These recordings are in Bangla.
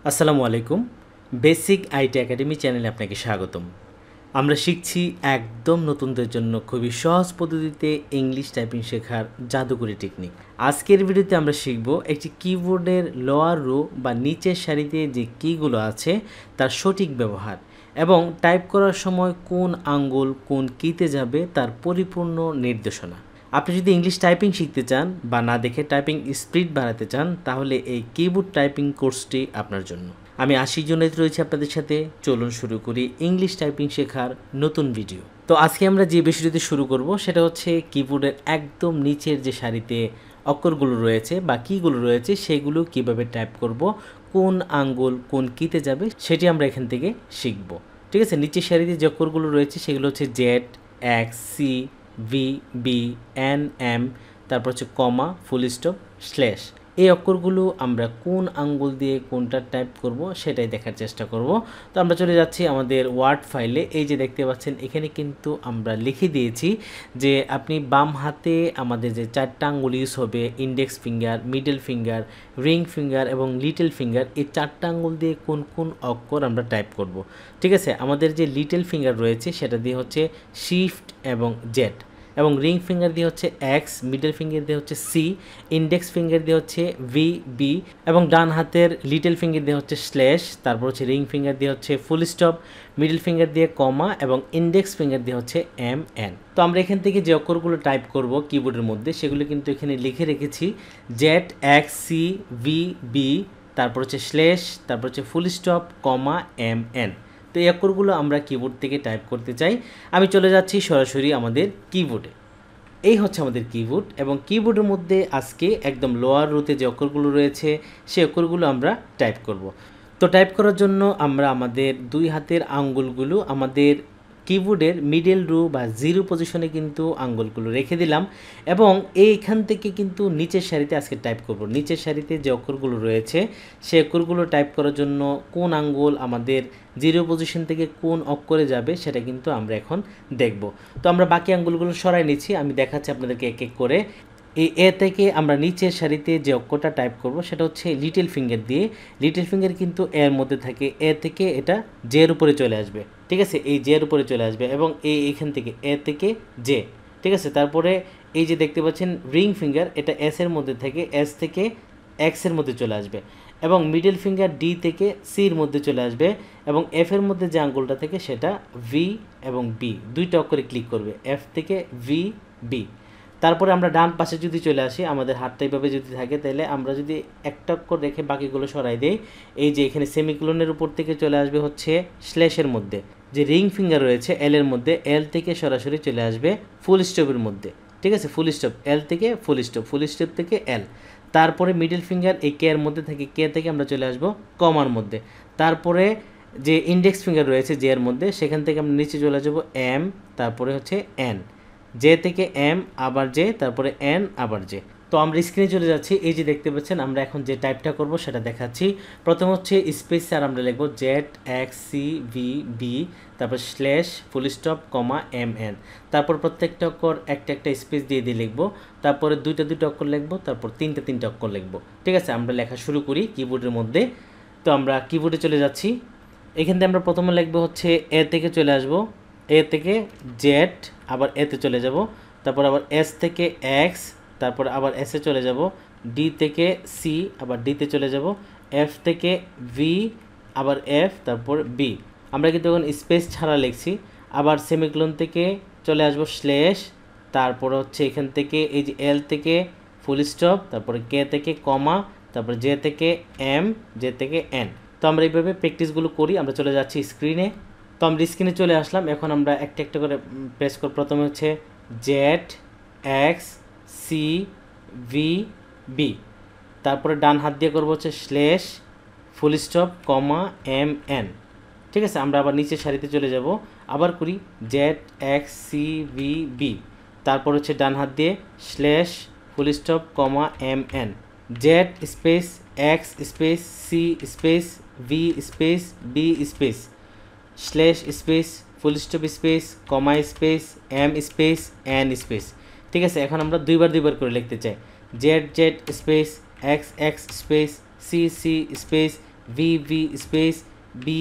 আসসালামু আলাইকুম। বেসিক আইটি একাডেমি চ্যানেলে আপনাকে স্বাগতম। আমরা শিখছি একদম নতুনদের জন্য খুবই সহজ পদ্ধতিতে ইংলিশ টাইপিং শেখার জাদুকরি টেকনিক। আজকের ভিডিওতে আমরা শিখব একটি কিবোর্ডের লোয়ার রো বা নিচের সারিতে যে কিগুলো আছে তার সঠিক ব্যবহার এবং টাইপ করার সময় কোন আঙ্গুল কোন কিতে যাবে তার পরিপূর্ণ নির্দেশনা। আপনি যদি ইংলিশ টাইপিং শিখতে চান বা না দেখে টাইপিং স্পিড বাড়াতে চান তাহলে এই কিবোর্ড টাইপিং কোর্সটি আপনার জন্য। আমি 80 জনের রয়েছে আপনাদের সাথে। চলুন শুরু করি ইংলিশ টাইপিং শেখার নতুন ভিডিও। তো আজকে আমরা যে বিষয়টি শুরু করব সেটা হচ্ছে কিবোর্ডের একদম নিচের যে সারিতে অক্ষরগুলো রয়েছে বা কিগুলো রয়েছে সেগুলো কিভাবে টাইপ করব, কোন আঙ্গুল কোন কিতে যাবে সেটি আমরা এখান থেকে শিখব। ঠিক আছে, নিচের সারিতে যে অক্ষরগুলো রয়েছে সেগুলো হচ্ছে Z, X, C, V, B, N, M, তারপর হচ্ছে কমা, ফুল স্টপ, স্ল্যাশ। এই অক্ষরগুলো আমরা কোন আঙ্গুল দিয়ে কোনটা টাইপ করব সেটাই দেখার চেষ্টা করব। তো আমরা চলে যাচ্ছি আমাদের ওয়ার্ড ফাইলে। এই যে দেখতে পাচ্ছেন এখানে কিন্তু আমরা লিখে দিয়েছি যে আপনি বাম হাতে আমাদের যে চারটা আঙ্গুল ইউজ হবে, index finger, middle finger, ring finger এবং লিটল ফিঙ্গার, এই চারটা আঙ্গুল দিয়ে কোন কোন অক্ষর আমরা টাইপ করব। ঠিক আছে, আমাদের যে লিটল ফিঙ্গার রয়েছে সেটা দিয়ে হচ্ছে শিফট এবং জেড, এবং রিং ফিঙ্গার দিয়ে হচ্ছে এক্স, মিডল ফিঙ্গার দিয়ে হচ্ছে সি, ইন্ডেক্স ফিঙ্গার দিয়ে হচ্ছে ভি, বি, এবং ডান হাতের লিটল ফিঙ্গার দিয়ে হচ্ছে স্ল্যাশ, তারপর হচ্ছে রিং ফিঙ্গার দিয়ে হচ্ছে ফুল স্টপ, মিডল ফিঙ্গার দিয়ে কমা এবং ইন্ডেক্স ফিঙ্গার দিয়ে হচ্ছে এম, এন। তো আমরা এখান থেকে যে অক্ষরগুলো টাইপ করব কিবোর্ডের মধ্যে সেগুলো কিন্তু এখানে লিখে রেখেছি। Z, X, C, V, B, তারপর হচ্ছে স্ল্যাশ, তারপর হচ্ছে full stop, comma, M, N. তো এই অক্ষরগুলো আমরা কিবোর্ড থেকে টাইপ করতে চাই। আমি চলে যাচ্ছি সরাসরি আমাদের কিবোর্ডে। এই হচ্ছে আমাদের কিবোর্ড, এবং কিবোর্ডের মধ্যে আজকে একদম লোয়ার রোতে যে অক্ষরগুলো রয়েছে সেই অক্ষরগুলো আমরা টাইপ করব। তো টাইপ করার জন্য আমরা আমাদের দুই হাতের আঙ্গুলগুলো আমাদের কিবোর্ডের মিডল রো বা জিরো পজিশনে কিন্তু আঙ্গুলগুলো রেখে দিলাম, এবং এইখান থেকে কিন্তু নিচের সারিতে আজকে টাইপ করব। নিচের সারিতে যে অক্ষরগুলো রয়েছে সেই অক্ষরগুলো টাইপ করার জন্য কোন আঙ্গুল আমাদের জিরো পজিশন থেকে কোন অক্ষরে যাবে সেটা কিন্তু আমরা এখন দেখব। তো আমরা বাকি আঙ্গুলগুলো সরাই নিচ্ছি, আমি দেখাচ্ছি আপনাদেরকে এক এক করে। এই এ থেকে আমরা নিচের সারিতে যে অক্ষরটা টাইপ করব সেটা হচ্ছে লিটল ফিঙ্গার দিয়ে। লিটল ফিঙ্গার কিন্তু এর মধ্যে থাকে, এ থেকে এটা জের উপরে চলে আসবে। ঠিক আছে, এই জের উপরে চলে আসবে, এবং এইখান থেকে এ থেকে জে। ঠিক আছে, তারপরে এই যে দেখতে পাচ্ছেন রিং ফিঙ্গার, এটা এস এর মধ্যে থেকে এস থেকে এক্স এর মধ্যে চলে আসবে, এবং মিডল ফিঙ্গার ডি থেকে সির মধ্যে চলে আসবে, এবং এফ এর মধ্যে যে আঙ্গুলটা থেকে সেটা ভি এবং বি, দুইটা অক্ষরে ক্লিক করবে, এফ থেকে ভি, বি। তারপরে আমরা ডান পাশে যদি চলে আসি, আমাদের হাতটা এইভাবে যদি থাকে তাহলে আমরা যদি একটা অক্ষর রেখে বাকিগুলো সরাই দেই, এই যে এখানে সেমিকোলনের উপর থেকে চলে আসবে হচ্ছে স্ল্যাশের মধ্যে। যে রিং ফিঙ্গার রয়েছে এল এর মধ্যে, এল থেকে সরাসরি চলে আসবে ফুল স্টপের মধ্যে। ঠিক আছে, ফুল স্টপ, এল থেকে ফুল স্টপ, ফুল স্টপ থেকে এল। তারপরে মিডল ফিঙ্গার এই কে এর মধ্যে থেকে, কে থেকে আমরা চলে আসবো কমার মধ্যে। তারপরে যে ইন্ডেক্স ফিঙ্গার রয়েছে জে এর মধ্যে, সেখান থেকে আমরা নিচে চলে যাবো এম, তারপরে হচ্ছে এন, জে থেকে এম আবার জে, তারপরে এন আবার জে। তো আমরা স্ক্রিনে চলে যাচ্ছি। এই যে দেখতে পাচ্ছেন আমরা এখন যে টাইপটা করব সেটা দেখাচ্ছি। প্রথম হচ্ছে স্পেস আর আমরা লিখবো Z, X, C, V, B, তারপর slash, full stop, comma, M, N. তারপর প্রত্যেকটা অক্ষর একটা একটা স্পেস দিয়ে দিয়ে লিখবো, তারপরে দুইটা দুইটা অক্ষর লিখবো, তারপর তিনটা তিনটা অক্ষর লিখবো। ঠিক আছে, আমরা লেখা শুরু করি কিবোর্ডের মধ্যে। তো আমরা কিবোর্ডে চলে যাচ্ছি। এখান থেকে আমরা প্রথমে লিখবো হচ্ছে এ থেকে চলে আসবো, এ থেকে জেড, আবার এতে চলে যাব, তারপর আবার এস থেকে এক্স, তারপর আবার এসে চলে যাব, ডি থেকে সি, আবার ডিতে চলে যাব, এফ থেকে ভি, আবার এফ, তারপর বি। আমরা কিন্তু এখন স্পেস ছাড়া লিখছি। আবার সেমিকোলন থেকে চলে আসব স্ল্যাশ, তারপর হচ্ছে এখান থেকে এই যে এল থেকে ফুল স্টপ, তারপরে কে থেকে কমা, তারপর জে থেকে এম, জে থেকে এন। তো আমরা এইভাবে প্র্যাকটিসগুলো করি। আমরা চলে যাচ্ছি স্ক্রিনে। তো আমরা স্ক্রিনে চলে আসলাম। এখন আমরা একটা একটা করে প্রেস করব। প্রথমে হচ্ছে Z, X, C, V, B, তারপরে ডান হাত দিয়ে করবো হচ্ছে slash, full stop, comma, M, N. ঠিক আছে, আমরা আবার নিচের সারিতে চলে যাব, আবার করি Z, X, C, V, B, তারপর হচ্ছে ডান হাত দিয়ে slash, full stop, comma, M, N, Z space, X space, C space, V space, B space, slash space, full stop space, comma space, M space, N space. ঠিক আছে, এখন আমরা দুইবার দুইবার করে লিখতে চাই। Z Z space, X X space, C C space, V space B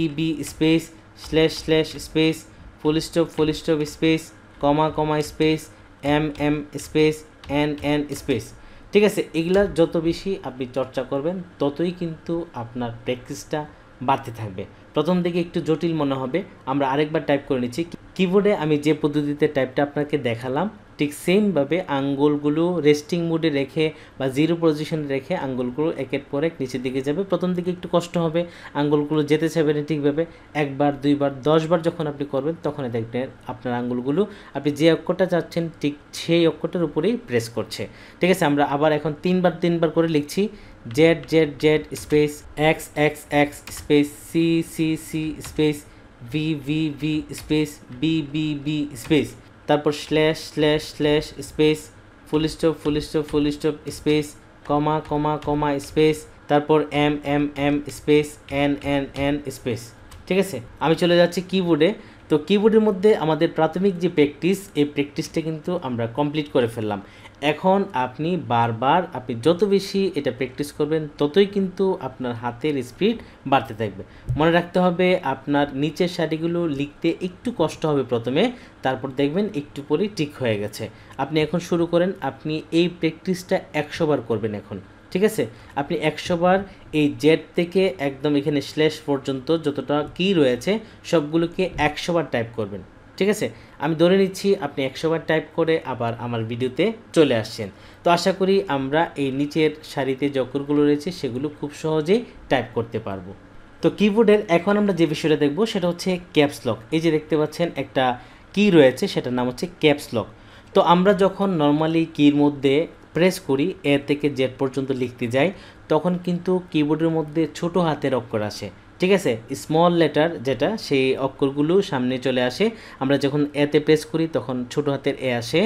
space slash space full stop space comma space M space N space. ঠিক আছে, এগুলা যত বেশি আপনি চর্চা করবেন ততই কিন্তু আপনার প্র্যাকটিসটা বাড়তে থাকবে। প্রথম দিকে একটু জটিল মনে হবে। আমরা আরেকবার টাইপ করে নিচ্ছি। কিবোর্ডে আমি যে পদ্ধতিতে টাইপটা আপনাকে দেখালাম ঠিক সেমভাবে আঙ্গুলগুলো রেস্টিং মোডে রেখে বা জিরো পজিশনে রেখে আঙ্গুলগুলো একের পর এক নিচের দিকে যাবে। প্রথম দিকে একটু কষ্ট হবে, আঙ্গুলগুলো যেতে চাইবে না ঠিকভাবে। একবার, দুইবার, 10বার যখন আপনি করবেন তখন দেখবেন আপনার আঙ্গুলগুলো আপনি যে অক্ষরটা চাচ্ছেন ঠিক সেই অক্ষরটার উপরেই প্রেস করছে। ঠিক আছে, আমরা আবার এখন তিনবার করে লিখছি। Z space X space C space V space B space, তারপর slash space full stop space comma space, তারপর এম স্পেস এন স্পেস। ঠিক আছে, আমি চলে যাচ্ছি কিবোর্ডে। তো কিবোর্ডের মধ্যে আমাদের প্রাথমিক যে প্র্যাকটিস, এই প্র্যাকটিসটা কিন্তু আমরা কমপ্লিট করে ফেললাম। এখন আপনি বারবার আপনি যত বেশি এটা প্র্যাকটিস করবেন ততই কিন্তু আপনার হাতের স্পিড বাড়তে থাকবে। মনে রাখতে হবে আপনার নিচের সারিগুলো লিখতে একটু কষ্ট হবে প্রথমে, তারপর দেখবেন একটু পরেই ঠিক হয়ে গেছে। আপনি এখন শুরু করেন, আপনি এই প্র্যাকটিসটা 100 বার করবেন এখন। ঠিক আছে, আপনি 100 বার এই জেড থেকে একদম এখানে স্ল্যাশ পর্যন্ত যতটা কি রয়েছে সবগুলোকে 100 বার টাইপ করবেন। ঠিক আছে, আমি ধরে নিচ্ছি আপনি 100 বার টাইপ করে আবার আমার ভিডিওতে চলে আসছেন। তো আশা করি আমরা এই নিচের সারিতে যে অক্ষরগুলো রয়েছে সেগুলো খুব সহজেই টাইপ করতে পারবো। তো কিবোর্ডের এখন আমরা যে বিষয়টা দেখব সেটা হচ্ছে ক্যাপস লক। এই যে দেখতে পাচ্ছেন একটা কি রয়েছে, সেটার নাম হচ্ছে ক্যাপস লক। তো আমরা যখন নর্মালি কির মধ্যে প্রেস করি এ থেকে জেড পর্যন্ত লিখতে যাই তখন কিন্তু কিবোর্ডের মধ্যে ছোট হাতের অক্ষর আসে। ঠিক আছে, স্মল লেটার যেটা সেই অক্ষরগুলো সামনে চলে আসে। আমরা যখন এতে প্রেস করি তখন ছোট হাতের এ আসে,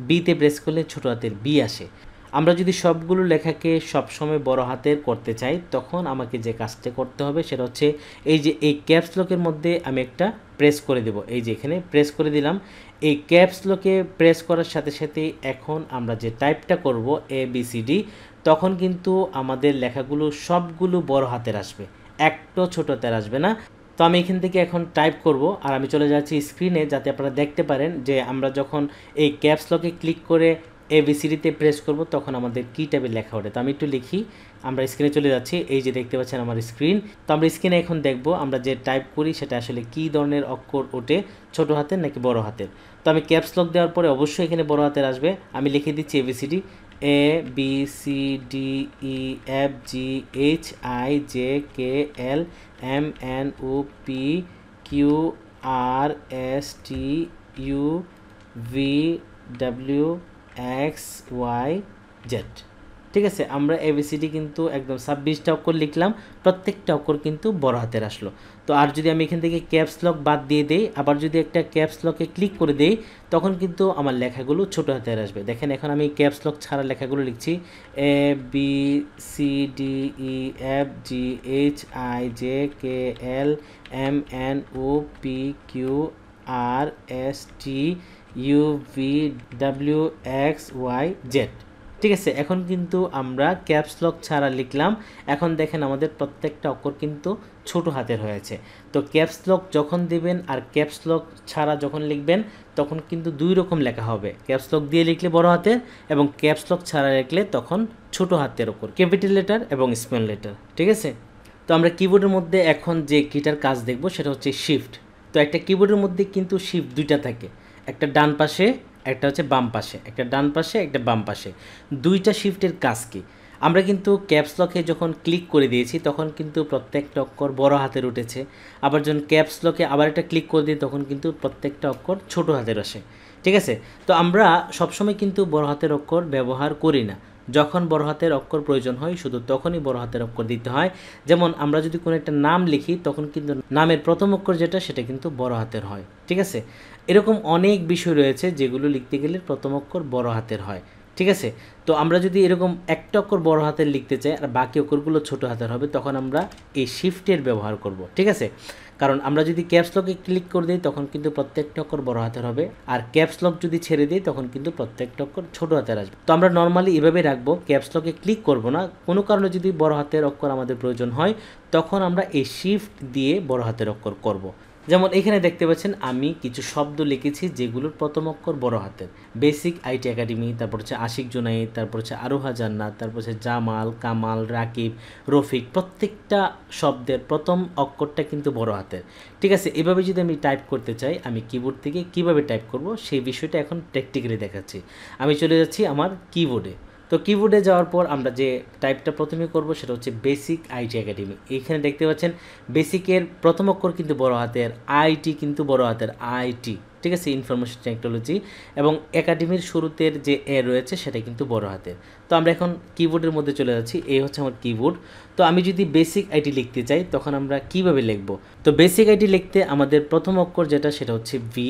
বিতে প্রেস করলে ছোট হাতের বি আসে। আমরা যদি সবগুলো লেখাকে সবসময় বড় হাতের করতে চাই তখন আমাকে যে কাজটা করতে হবে সেটা হচ্ছে এই যে এই ক্যাপস লকের মধ্যে আমি একটা প্রেস করে দেব। এই যে এখানে প্রেস করে দিলাম। এই ক্যাপস লকে প্রেস করার সাথে সাথে এখন আমরা যে টাইপটা করব ABCD, তখন কিন্তু আমাদের লেখাগুলো সবগুলো বড় হাতের আসবে, একটা ছোট হাতের আসবে না। তো আমি এখান থেকে এখন টাইপ করব আর আমি চলে যাচ্ছি স্ক্রিনে যাতে আপনারা দেখতে পারেন যে আমরা যখন এই ক্যাপস লকে ক্লিক করে ABCDতে প্রেস করব তখন আমাদের কি টাইপের লেখা ওঠে। তো আমি একটু লিখি, আমরা স্ক্রিনে চলে যাচ্ছি। এই যে দেখতে পাচ্ছেন আমার স্ক্রিন। তো আমরা স্ক্রিনে এখন দেখব আমরা যে টাইপ করি সেটা আসলে কি ধরনের অক্ষর ওঠে, ছোট হাতের নাকি বড় হাতের। তো আমি ক্যাপস লক দেওয়ার পরে অবশ্যই এখানে বড় হাতের আসবে। আমি লিখে দিচ্ছি ABCD ABCDHIJKLMNOPQRSTUVWXYZ। ঠিক আছে, আমরা ABCD কিন্তু একদম 26টা অক্ষর লিখলাম, প্রত্যেকটা অক্ষর কিন্তু বড় হাতের আসলো। তো আর যদি আমি এখান থেকে ক্যাপস লক বাদ দিয়ে দেই, আবার যদি একটা ক্যাপস লকে ক্লিক করে দেই তখন কিন্তু আমার লেখাগুলো ছোট হাতের আসবে। দেখেন এখন আমি ক্যাপস লক ছাড়া লেখাগুলো লিখছি ABCDEFGHIJKLMNOPQRSTUVWXYZ। ঠিক আছে, এখন কিন্তু আমরা ক্যাপস লক ছাড়া লিখলাম। এখন দেখেন আমাদের প্রত্যেকটা অক্ষর কিন্তু ছোট হাতের হয়েছে। তো ক্যাপস লক যখন দেবেন আর ক্যাপস লক ছাড়া যখন লিখবেন তখন কিন্তু দুই রকম লেখা হবে। ক্যাপস লক দিয়ে লিখলে বড় হাতের এবং ক্যাপস লক ছাড়া লিখলে তখন ছোট হাতের অক্ষর, ক্যাপিটাল লেটার এবং স্মল লেটার। ঠিক আছে, তো আমরা কিবোর্ডের মধ্যে এখন যে কিটার কাজ দেখব সেটা হচ্ছে শিফট। তো একটা কিবোর্ডের মধ্যে কিন্তু শিফট দুইটা থাকে, একটা ডান পাশে একটা হচ্ছে বাম পাশে, একটা ডান পাশে একটা বাম পাশে। দুইটা শিফটের কাজ কি? আমরা কিন্তু ক্যাপস লকে যখন ক্লিক করে দিয়েছি তখন কিন্তু প্রত্যেকটা অক্ষর বড় হাতের উঠেছে, আবার যখন ক্যাপস লকে আবার একটা ক্লিক করে দিই তখন কিন্তু প্রত্যেকটা অক্ষর ছোট হাতের আসে। ঠিক আছে, তো আমরা সবসময় কিন্তু বড় হাতের অক্ষর ব্যবহার করি না। যখন বড় হাতের অক্ষর প্রয়োজন হয় শুধু তখনই বড় হাতের অক্ষর দিতে হয়। যেমন আমরা যদি কোনো একটা নাম লিখি তখন কিন্তু নামের প্রথম অক্ষর যেটা সেটা কিন্তু বড় হাতের হয়। ঠিক আছে, এরকম অনেক বিষয় রয়েছে যেগুলো লিখতে গেলে প্রথম অক্ষর বড় হাতের হয়। ঠিক আছে, তো আমরা যদি এরকম একটা অক্ষর বড় হাতের লিখতে চাই আর বাকি অক্ষরগুলো ছোট হাতের হবে তখন আমরা এই শিফটের ব্যবহার করব। ঠিক আছে, কারণ আমরা যদি ক্যাপস লকে ক্লিক করে দিই তখন কিন্তু প্রত্যেকটা অক্ষর বড় হাতের হবে, আর ক্যাপস লক যদি ছেড়ে দিই তখন কিন্তু প্রত্যেকটা অক্ষর ছোট হাতের আসবে। তো আমরা নর্মালি এভাবে রাখবো, ক্যাপস লকে ক্লিক করব না। কোনো কারণে যদি বড় হাতের অক্ষর আমাদের প্রয়োজন হয় তখন আমরা এই শিফট দিয়ে বড় হাতের অক্ষর করব। যেমন এখানে দেখতে পাচ্ছেন আমি কিছু শব্দ লিখেছি যেগুলোর প্রথম অক্ষর বড় হাতের। বেসিক আইটি একাডেমি, তারপর হচ্ছে আশিক জুনাইদ, তারপর হচ্ছে আরোহা জান্নাত, তারপর হচ্ছে জামাল, কামাল, রাকিব, রফিক, প্রত্যেকটা শব্দের প্রথম অক্ষরটা কিন্তু বড় হাতের। ঠিক আছে, এভাবে যদি আমি টাইপ করতে চাই আমি কিবোর্ড থেকে কিভাবে টাইপ করব সেই বিষয়টা এখন প্র্যাকটিক্যালি দেখাচ্ছি। আমি চলে যাচ্ছি আমার কিবোর্ডে। তো কিবোর্ডে যাওয়ার পর আমরা যে টাইপটা প্রথমে করব সেটা হচ্ছে বেসিক আইটি একাডেমি। এইখানে দেখতে পাচ্ছেন বেসিকের প্রথম অক্ষর কিন্তু বড় হাতের, আইটি কিন্তু বড় হাতের, আইটি। ঠিক আছে, ইনফরমেশন টেকনোলজি। এবং একাডেমির শুরুতের যে এ রয়েছে সেটা কিন্তু বড় হাতের। তো আমরা এখন কিবোর্ডের মধ্যে চলে যাচ্ছি, এই হচ্ছে আমার কিবোর্ড। তো আমি যদি বেসিক আইটি লিখতে চাই তখন আমরা কিভাবে লিখব? তো বেসিক আইটি লিখতে আমাদের প্রথম অক্ষর যেটা সেটা হচ্ছে বি।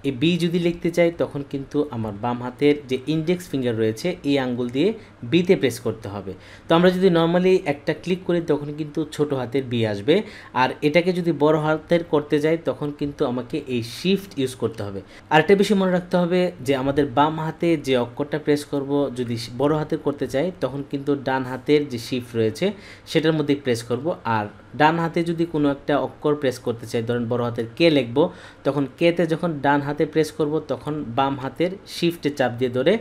এই বি যদি লিখতে চাই তখন কিন্তু আমার বাম হাতের যে ইন্ডেক্স ফিঙ্গার রয়েছে এই আঙ্গুল দিয়ে বিতে প্রেস করতে হবে। তো আমরা যদি নর্মালি একটা ক্লিক করি তখন কিন্তু ছোট হাতের বি আসবে, আর এটাকে যদি বড় হাতের করতে যাই তখন কিন্তু আমাকে এই শিফট ইউজ করতে হবে। আর একটা বিষয় মনে রাখতে হবে যে আমাদের বাম হাতে যে অক্ষরটা প্রেস করব যদি বড় হাতের করতে চাই তখন কিন্তু ডান হাতের যে শিফট রয়েছে সেটার মধ্যে প্রেস করব। আর ডান হাতে যদি কোনো একটা অক্ষর প্রেস করতে চাই, ধরেন বড় হাতের কে লিখবো, তখন কেতে যখন ডান হাতে প্রেস করব তখন বাম হাতের শিফটে চাপ দিয়ে ধরে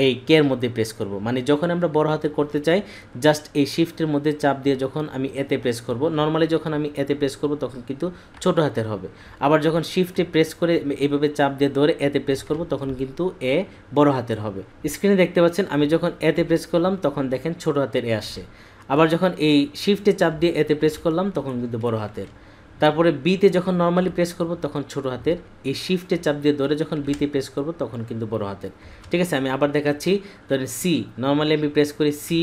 এই কের মধ্যে প্রেস করব। মানে যখন আমরা বড় হাতে করতে চাই জাস্ট এই শিফটের মধ্যে চাপ দিয়ে যখন আমি এতে প্রেস করব, নর্মালি যখন আমি এতে প্রেস করব তখন কিন্তু ছোট হাতের হবে। আবার যখন শিফটে প্রেস করে এইভাবে চাপ দিয়ে ধরে এতে প্রেস করব তখন কিন্তু এ বড় হাতের হবে। স্ক্রিনে দেখতে পাচ্ছেন আমি যখন এতে প্রেস করলাম তখন দেখেন ছোট হাতের এ আসছে। আবার যখন এই শিফটে চাপ দিয়ে এতে প্রেস করলাম তখন কিন্তু বড় হাতের। তারপরে বিতে যখন নর্মালি প্রেস করব তখন ছোট হাতের। এই শিফটে চাপ দিয়ে ধরে যখন বিতে প্রেস করব তখন কিন্তু বড় হাতের। ঠিক আছে, আমি আবার দেখাচ্ছি। ধরেন সি, নর্মালি আমি প্রেস করি সি,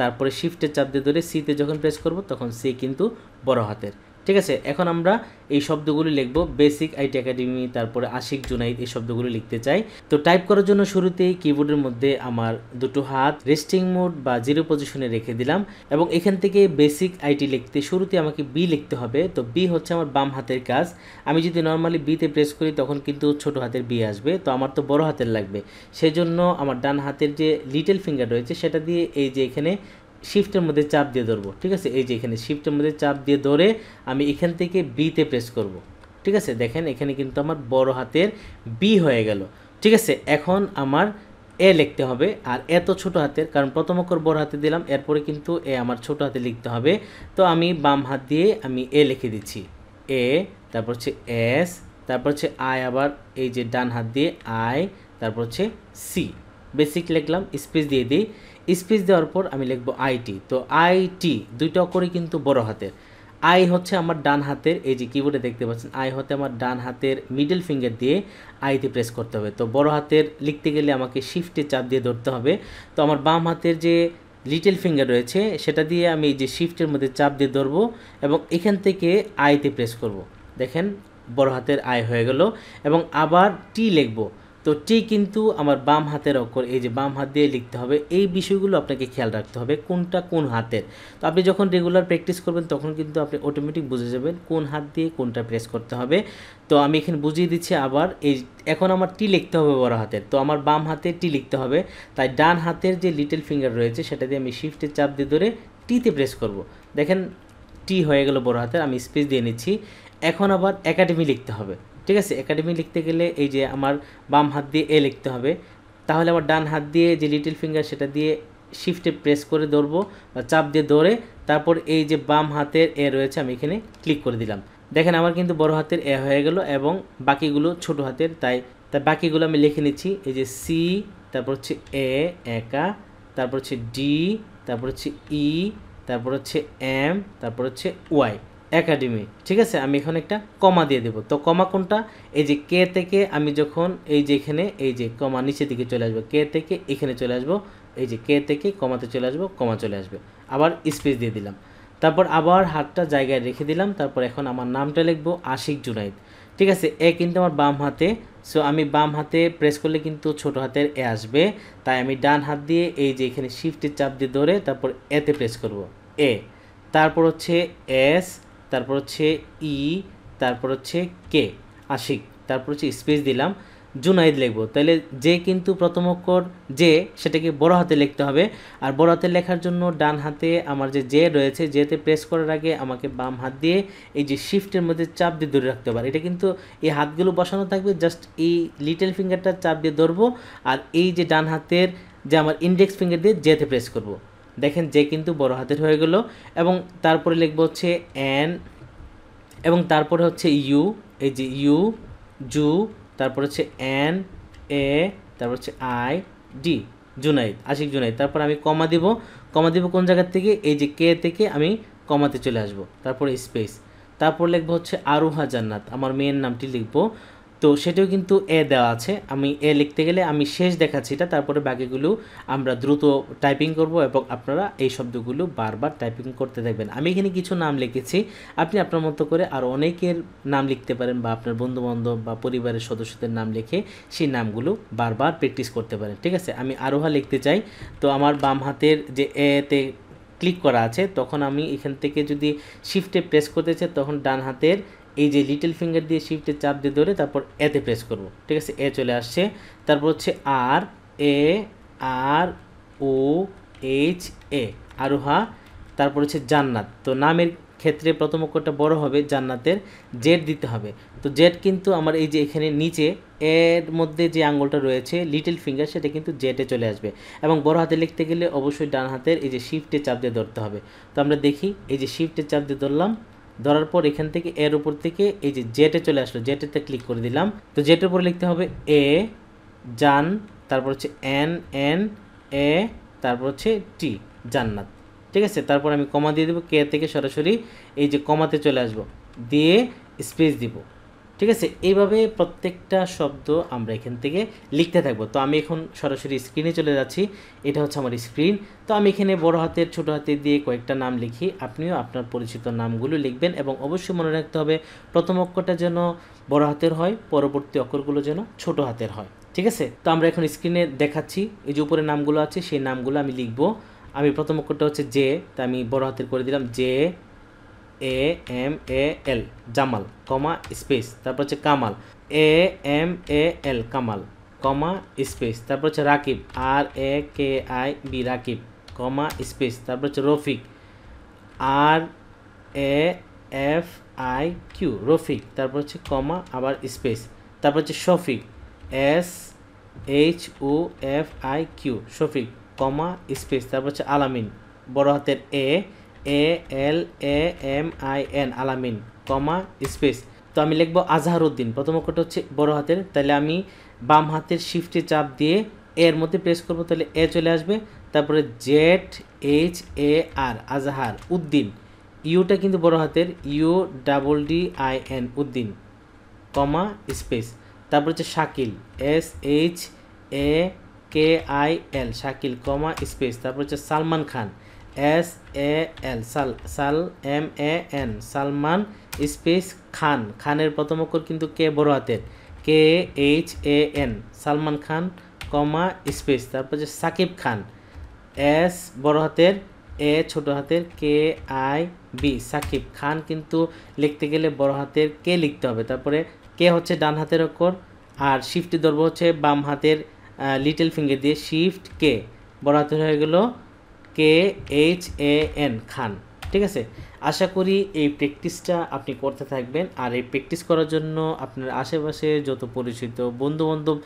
তারপরে শিফটে চাপ দিয়ে ধরে সিতে যখন প্রেস করব তখন সি কিন্তু বড় হাতের। ঠিক আছে, এখন আমরা এই শব্দগুলি লিখব। বেসিক আইটি একাডেমি, তারপরে আশিক জুনাইদ, এই শব্দগুলি লিখতে চাই। তো টাইপ করার জন্য শুরুতেই কিবোর্ডের মধ্যে আমার দুটো হাত রেস্টিং মোড বা জিরো পজিশনে রেখে দিলাম, এবং এখান থেকে বেসিক আইটি লিখতে শুরুতে আমাকে বি লিখতে হবে। তো বি হচ্ছে আমার বাম হাতের কাজ। আমি যদি নর্মালি বিতে প্রেস করি তখন কিন্তু ছোট হাতের বি আসবে, তো আমার তো বড় হাতের লাগবে। সেই জন্য আমার ডান হাতের যে লিটল ফিঙ্গার রয়েছে সেটা দিয়ে এই যে এখানে শিফটের মধ্যে চাপ দিয়ে ধরবো। ঠিক আছে, এই যে এখানে শিফটের মধ্যে চাপ দিয়ে ধরে আমি এখান থেকে বিতে প্রেস করব। ঠিক আছে, দেখেন এখানে কিন্তু আমার বড় হাতের বি হয়ে গেল। ঠিক আছে, এখন আমার এ লিখতে হবে, আর এত ছোট হাতের কারণ প্রথম অক্ষর বড় হাতে দিলাম, এরপরে কিন্তু এ আমার ছোট হাতে লিখতে হবে। তো আমি বাম হাত দিয়ে আমি এ লিখে দিচ্ছি, এ, তারপর হচ্ছে এস, তারপর হচ্ছে আই, আবার এই যে ডান হাত দিয়ে আই, তারপর হচ্ছে সি। বেসিক লিখলাম, স্পেস দিয়ে দিই। স্পেস দেওয়ার পর আমি লিখবো আইটি। তো আইটি দুইটা অক্ষরই কিন্তু বড় হাতের। আই হচ্ছে আমার ডান হাতের, এই যে কিবোর্ডে দেখতে পাচ্ছেন আই হতে আমার ডান হাতের মিডল ফিঙ্গার দিয়ে আইতে প্রেস করতে হবে। তো বড় হাতের লিখতে গেলে আমাকে শিফটে চাপ দিয়ে ধরতে হবে। তো আমার বাম হাতের যে লিটল ফিঙ্গার রয়েছে সেটা দিয়ে আমি এই যে শিফটের মধ্যে চাপ দিয়ে ধরবো এবং এখান থেকে আইতে প্রেস করব। দেখেন বড় হাতের আই হয়ে গেল। এবং আবার টি লিখবো। তো টি কিন্তু আমার বাম হাতের অক্ষর, এই যে বাম হাত দিয়ে লিখতে হবে। এই বিষয়গুলো আপনাকে খেয়াল রাখতে হবে কোনটা কোন হাতের। তো আপনি যখন রেগুলার প্র্যাকটিস করবেন তখন কিন্তু আপনি অটোমেটিক বুঝে যাবেন কোন হাত দিয়ে কোনটা প্রেস করতে হবে। তো আমি এখানে বুঝিয়ে দিচ্ছি আবার, এই এখন আমার টি লিখতে হবে বড় হাতের, তো আমার বাম হাতে টি লিখতে হবে। তাই ডান হাতের যে লিটল ফিঙ্গার রয়েছে সেটা দিয়ে আমি শিফটের চাপ দিয়ে ধরে টিতে প্রেস করব। দেখেন টি হয়ে গেল বড় হাতের, আমি স্পেস দিয়ে নিচ্ছি। এখন আবার একাডেমি লিখতে হবে। ঠিক আছে, একাডেমি লিখতে গেলে এই যে আমার বাম হাত দিয়ে এ লিখতে হবে, তাহলে আমার ডান হাত দিয়ে যে লিটল ফিঙ্গার সেটা দিয়ে শিফটে প্রেস করে ধরবো বা চাপ দিয়ে ধরে তারপর এই যে বাম হাতের এ রয়েছে আমি এখানে ক্লিক করে দিলাম। দেখেন আমার কিন্তু বড় হাতের এ হয়ে গেল এবং বাকিগুলো ছোট হাতের, তাই বাকিগুলো আমি লিখে নিচ্ছি। এই যে সি, তারপর হচ্ছে এ একা, তারপর হচ্ছে ডি, তারপর হচ্ছে ই, তারপর হচ্ছে এম, তারপর হচ্ছে ওয়াই, একাডেমি। ঠিক আছে, আমি এখন একটা কমা দিয়ে দেবো। তো কমা কোনটা? এই যে কে থেকে আমি যখন এই যে এখানে এই যে কমা নিচের দিকে চলে আসবো, কে থেকে এখানে চলে আসবো, এই যে কে থেকে কমাতে চলে আসবো, কমা চলে আসবে, আবার স্পেস দিয়ে দিলাম। তারপর আবার হাতটা জায়গায় রেখে দিলাম। তারপর এখন আমার নামটা লিখবো আশিক জুনাইদ। ঠিক আছে, এ কিন্তু আমার বাম হাতে, সো আমি বাম হাতে প্রেস করলে কিন্তু ছোট হাতের এ আসবে, তাই আমি ডান হাত দিয়ে এই যে এখানে শিফটের চাপ দিয়ে ধরে তারপর এতে প্রেস করব, এ, তারপর হচ্ছে এস, তারপর হচ্ছে ই, তারপর হচ্ছে কে আশিক, তারপর হচ্ছে স্পেস দিলাম, জুনাইদ লিখবো। তাহলে যে কিন্তু প্রথম অক্ষর যে সেটাকে বড় হাতে লিখতে হবে। আর বড় হাতে লেখার জন্য ডান হাতে আমার যে রয়েছে, যেতে প্রেস করার আগে আমাকে বাম হাত দিয়ে এই যে শিফটের মধ্যে চাপ দিয়ে ধরে রাখতে পারে। এটা কিন্তু এই হাতগুলো বসানো থাকবে, জাস্ট এই লিটল ফিঙ্গারটা চাপ দিয়ে ধরবো, আর এই যে ডান হাতের যে আমার ইন্ডেক্স ফিঙ্গার দিয়ে যেতে প্রেস করব। দেখেন যে কিন্তু বড় হাতের হয়ে গেল। এবং তারপরে লিখবো হচ্ছে এন, এবং তারপরে হচ্ছে ইউ, এই যে ইউ জু, তারপর হচ্ছে এন এ, তারপর হচ্ছে আই ডি, জুনাইদ, আশিক জুনাইদ। তারপর আমি কমা দিব, কমা দিব কোন জায়গার থেকে, এই যে কে থেকে আমি কমাতে চলে আসব, তারপরে স্পেস, তারপর লিখবো হচ্ছে আরুহা জান্নাত, আমার মেয়ের নামটি লিখবো। তো সেটাও কিন্তু এ দেওয়া আছে, আমি এ লিখতে গেলে আমি শেষ দেখাচ্ছি এটা, তারপরে বাকিগুলো আমরা দ্রুত টাইপিং করব এবং আপনারা এই শব্দগুলো বারবার টাইপিং করতে থাকবেন। আমি এখানে কিছু নাম লিখেছি, আপনি আপনার মতো করে আরও অনেকের নাম লিখতে পারেন, বা আপনার বন্ধুবান্ধব বা পরিবারের সদস্যদের নাম লিখে সেই নামগুলো বারবার প্র্যাকটিস করতে পারেন। ঠিক আছে, আমি আরোহা লিখতে চাই, তো আমার বাম হাতের যে এতে ক্লিক করা আছে, তখন আমি এখান থেকে যদি শিফটে প্রেস করতে চাই, তখন ডান হাতের এই যে লিটল ফিঙ্গার দিয়ে শিফটে চাপ দিয়ে ধরে তারপর এতে প্রেস করব। ঠিক আছে, এ চলে আসছে। তারপর হচ্ছে আর এ আর ও এইচ এ, আরোহা। তারপর হচ্ছে জান্নাত, তো নামের ক্ষেত্রে প্রথম অক্ষরটা বড় হবে, জান্নাতের জেড দিতে হবে। তো জেড কিন্তু আমার এই যে এখানে নিচে এর মধ্যে যে আঙ্গুলটা রয়েছে লিটল ফিঙ্গার, সেটা কিন্তু জেটে চলে আসবে। এবং বড় হাতে লিখতে গেলে অবশ্যই ডান হাতের এই যে শিফটে চাপ দিয়ে ধরতে হবে। তো আমরা দেখি, এই যে শিফটে চাপ দিয়ে ধরলাম, ধরার পর এখান থেকে এর উপর থেকে এই যে জেটে চলে আসলো, জেটেতে ক্লিক করে দিলাম। তো জেটের উপরে লিখতে হবে এ জান, তারপর হচ্ছে এন এন এ, তারপর হচ্ছে টি, জান্নাত। ঠিক আছে, তারপর আমি কমা দিয়ে দেবো, কে থেকে সরাসরি এই যে কমাতে চলে আসবো, দিয়ে স্পেস দিব। ঠিক আছে, এইভাবে প্রত্যেকটা শব্দ আমরা এখান থেকে লিখতে থাকবো। তো আমি এখন সরাসরি স্ক্রিনে চলে যাচ্ছি, এটা হচ্ছে আমার স্ক্রিন। তো আমি এখানে বড় হাতের ছোট হাতের দিয়ে কয়েকটা নাম লিখি, আপনিও আপনার পরিচিত নামগুলো লিখবেন, এবং অবশ্যই মনে রাখতে হবে প্রথম অক্ষরটা যেন বড় হাতের হয়, পরবর্তী অক্ষরগুলো যেন ছোট হাতের হয়। ঠিক আছে, তো আমরা এখন স্ক্রিনে দেখাচ্ছি, এই যে উপরে নামগুলো আছে সেই নামগুলো আমি লিখবো। আমি প্রথম অক্ষরটা হচ্ছে জে, তা আমি বড় হাতের করে দিলাম, J A M A L, Jamal, comma space, তারপর হচ্ছে Kamal, A M A L, Kamal, comma space, তারপর হচ্ছে Rakib, R A K I B, Rakib, comma space, তারপর হচ্ছে Rafiq, R A F I Q, Rafiq, তারপর হচ্ছে কমা আবার স্পেস, তারপর হচ্ছে Shafiq, S H O F I Q, Shafiq, comma space, তারপর হচ্ছে আলামিন, বড় হাতের A A L A M I N, আলামিন, কমা স্পেস। তো আমি লিখবো আজহারউদ্দিন, প্রথম অক্ষরটা হচ্ছে বড় হাতের, তাহলে আমি বাম হাতের শিফটে চাপ দিয়ে এর মধ্যে প্রেস করবো, তাহলে এ চলে আসবে। তারপরে Z H A R, Azhar Uddin, ইউটা কিন্তু বড় হাতের, U double D I N, Uddin, comma space. তারপর হচ্ছে Shakil, S H A K I L, Shakil, comma space. তারপর হচ্ছে Salman Khan, S A L, সাল M A N, Salman space Khan, খানের প্রথম অক্ষর কিন্তু কে বড় হাতের, K H A N, Salman Khan, comma space. তারপর হচ্ছে সাকিব খান, এস বড় হাতের, এ ছোট হাতের, কে আই বি, সাকিব খান কিন্তু লিখতে গেলে বড় হাতের কে লিখতে হবে। তারপরে কে হচ্ছে ডান হাতের অক্ষর, আর শিফট ধরবো হচ্ছে বাম হাতের লিটল ফিঙ্গার দিয়ে, শিফট কে, বড় হাতের হয়ে গেল কে এইচ এ এন, খান। ঠিক আছে, আশা করি এই প্র্যাকটিসটা আপনি করতে থাকবেন। আর এই প্র্যাকটিস করার জন্য আপনার আশেপাশে যত পরিচিত বন্ধুবান্ধব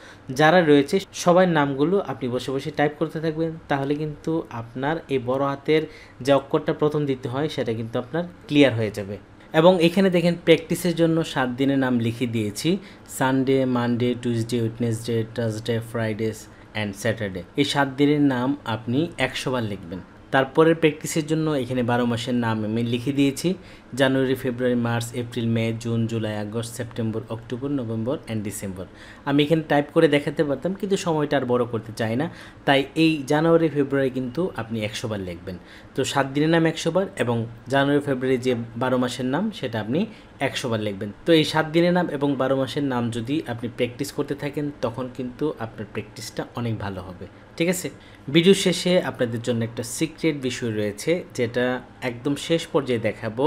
যারা রয়েছে সবার নামগুলো আপনি বসে বসে টাইপ করতে থাকবেন, তাহলে কিন্তু আপনার এই বড় হাতের যে অক্ষরটা প্রথম দিতে হয় সেটা কিন্তু আপনার ক্লিয়ার হয়ে যাবে। এবং এখানে দেখেন প্র্যাকটিসের জন্য 7 দিনের নাম লিখে দিয়েছি, Sunday, Monday, Tuesday, Wednesday, Thursday, Friday and Saturday. এই 7 দিনের নাম আপনি 100 বার লিখবেন। তারপরের প্র্যাকটিসের জন্য এখানে 12 মাসের নাম আমি লিখে দিয়েছি, January, February, March, April, May, June, July, August, September, October, November and December. আমি এখানে টাইপ করে দেখাতে পারতাম, কিন্তু সময়টা আর বড় করতে চাই না, তাই এই জানুয়ারি, ফেব্রুয়ারি কিন্তু আপনি 100 বার লিখবেন। তো 7 দিনের নাম 100 বার, এবং জানুয়ারি, ফেব্রুয়ারি যে 12 মাসের নাম সেটা আপনি 100 বার লিখবেন। তো এই 7 দিনের নাম এবং 12 মাসের নাম যদি আপনি প্র্যাকটিস করতে থাকেন, তখন কিন্তু আপনার প্র্যাকটিসটা অনেক ভালো হবে। ঠিক আছে, ভিডিও শেষে আপনাদের জন্য একটা সিক্রেট বিষয় রয়েছে, যেটা একদম শেষ পর্যায়ে দেখাবো।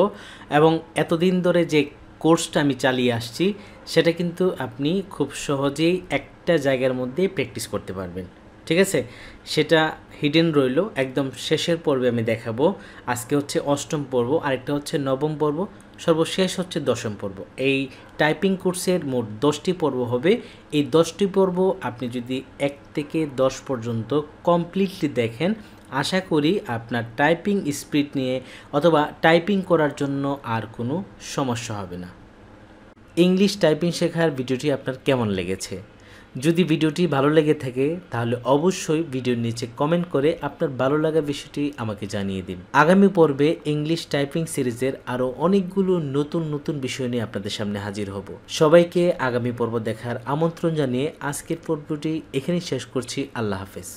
এবং এতদিন ধরে যে কোর্সটা আমি চালিয়ে আসছি সেটা কিন্তু আপনি খুব সহজেই একটা জায়গার মধ্যে প্র্যাকটিস করতে পারবেন। ঠিক আছে, সেটা হিডেন রইল, একদম শেষের পর্বে আমি দেখাবো। আজকে হচ্ছে অষ্টম পর্ব, আরেকটা হচ্ছে নবম পর্ব, সর্বশেষ হচ্ছে দশম পর্ব। এই টাইপিং কোর্সের মোট 10টি পর্ব হবে। এই 10টি পর্ব আপনি যদি 1 থেকে 10 পর্যন্ত কমপ্লিটলি দেখেন, আশা করি আপনার টাইপিং স্পিড নিয়ে অথবা টাইপিং করার জন্য আর কোনো সমস্যা হবে না। ইংলিশ টাইপিং শেখার ভিডিওটি আপনার কেমন লেগেছে? যদি ভিডিওটি ভালো লেগে থাকে তাহলে অবশ্যই ভিডিওর নিচে কমেন্ট করে আপনার ভালো লাগা বিষয়টি আমাকে জানিয়ে দিন। আগামী পর্বে ইংলিশ টাইপিং সিরিজের আরও অনেকগুলো নতুন নতুন বিষয় নিয়ে আপনাদের সামনে হাজির হব। সবাইকে আগামী পর্ব দেখার আমন্ত্রণ জানিয়ে আজকের পর্বটি এখানেই শেষ করছি। আল্লাহ হাফেজ।